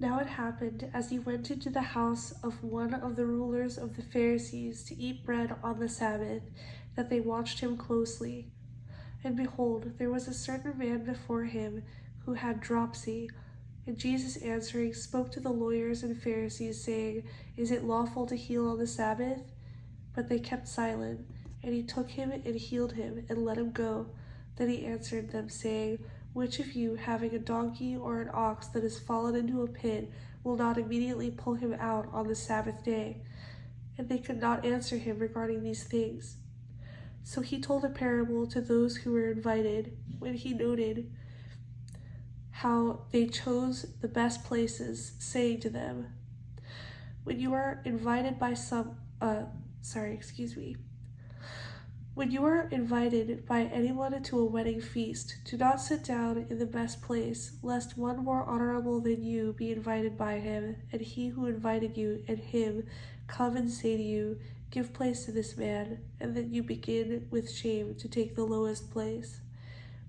Now it happened, as he went into the house of one of the rulers of the Pharisees to eat bread on the Sabbath, that they watched him closely. And behold, there was a certain man before him who had dropsy. And Jesus answering spoke to the lawyers and Pharisees, saying, Is it lawful to heal on the Sabbath? But they kept silent. And he took him and healed him, and let him go. Then he answered them, saying, Which of you, having a donkey or an ox that has fallen into a pit, will not immediately pull him out on the Sabbath day? And they could not answer him regarding these things. So he told a parable to those who were invited, when he noted how they chose the best places, saying to them, When you are invited by anyone to a wedding feast, do not sit down in the best place, lest one more honorable than you be invited by him, and he who invited you and him come and say to you, Give place to this man, and then you begin with shame to take the lowest place.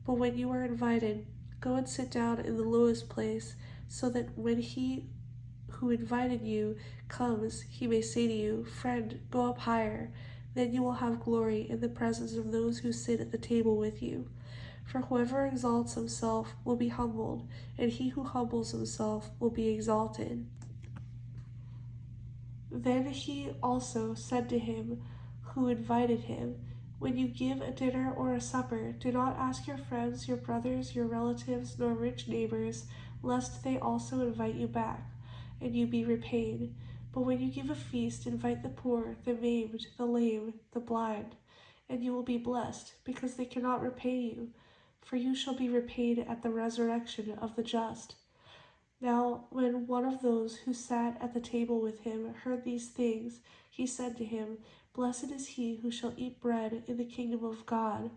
But when you are invited, go and sit down in the lowest place, so that when he who invited you comes, he may say to you, Friend, go up higher. Then you will have glory in the presence of those who sit at the table with you. For whoever exalts himself will be humbled, and he who humbles himself will be exalted. Then he also said to him who invited him, When you give a dinner or a supper, do not ask your friends, your brothers, your relatives, nor rich neighbors, lest they also invite you back, and you be repaid. But when you give a feast, invite the poor, the maimed, the lame, the blind, and you will be blessed, because they cannot repay you, for you shall be repaid at the resurrection of the just. Now, when one of those who sat at the table with him heard these things, he said to him, Blessed is he who shall eat bread in the kingdom of God.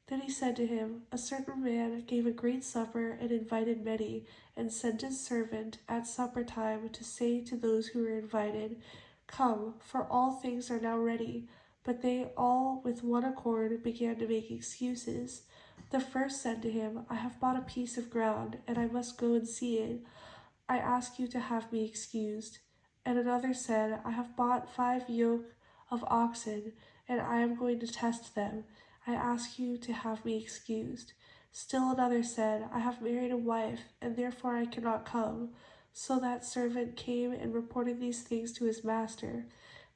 Then he said to him, A certain man gave a great supper and invited many, and sent his servant at supper time to say to those who were invited, Come, for all things are now ready. But they all with one accord began to make excuses. The first said to him, I have bought a piece of ground, and I must go and see it. I ask you to have me excused. And another said, I have bought 5 yoke of oxen, and I am going to test them. I ask you to have me excused. Still another said, I have married a wife, and therefore I cannot come. So that servant came and reported these things to his master.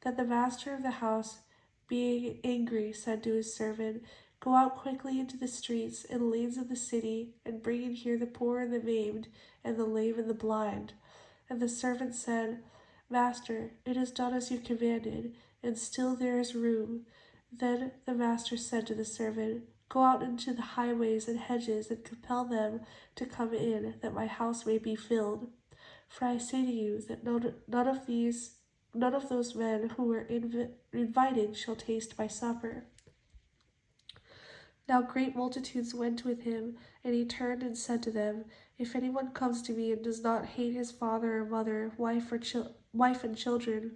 Then the master of the house, being angry, said to his servant, Go out quickly into the streets and lanes of the city, and bring in here the poor and the maimed, and the lame and the blind. And the servant said, Master, it is done as you commanded, and still there is room. Then the master said to the servant, Go out into the highways and hedges, and compel them to come in, that my house may be filled. For I say to you that none of those men who were invited shall taste my supper. Now great multitudes went with him, and he turned and said to them, If anyone comes to me and does not hate his father or mother, wife and children,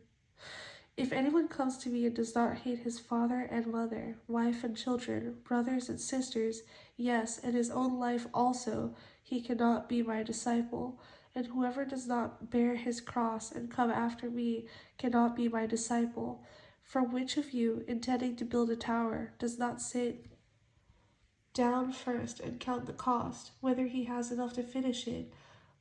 if anyone comes to me and does not hate his father and mother, wife and children, brothers and sisters, yes, and his own life also, he cannot be my disciple. And whoever does not bear his cross and come after me cannot be my disciple. For which of you, intending to build a tower, does not sit down first and count the cost, whether he has enough to finish it,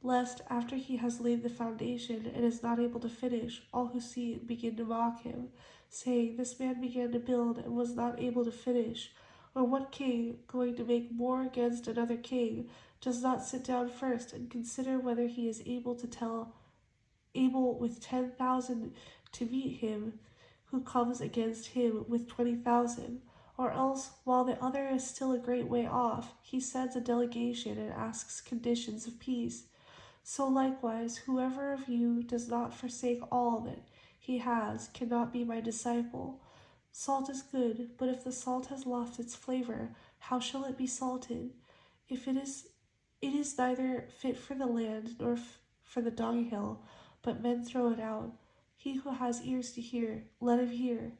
lest after he has laid the foundation and is not able to finish, all who see it begin to mock him, saying, This man began to build and was not able to finish. Or what king, going to make war against another king, does not sit down first and consider whether he is able with 10,000 to meet him who comes against him with 20,000? Or else, while the other is still a great way off, he sends a delegation and asks conditions of peace. So likewise, whoever of you does not forsake all that he has cannot be my disciple. Salt is good, but if the salt has lost its flavor, how shall it be salted? It is neither fit for the land nor for the dunghill, but men throw it out. He who has ears to hear, let him hear.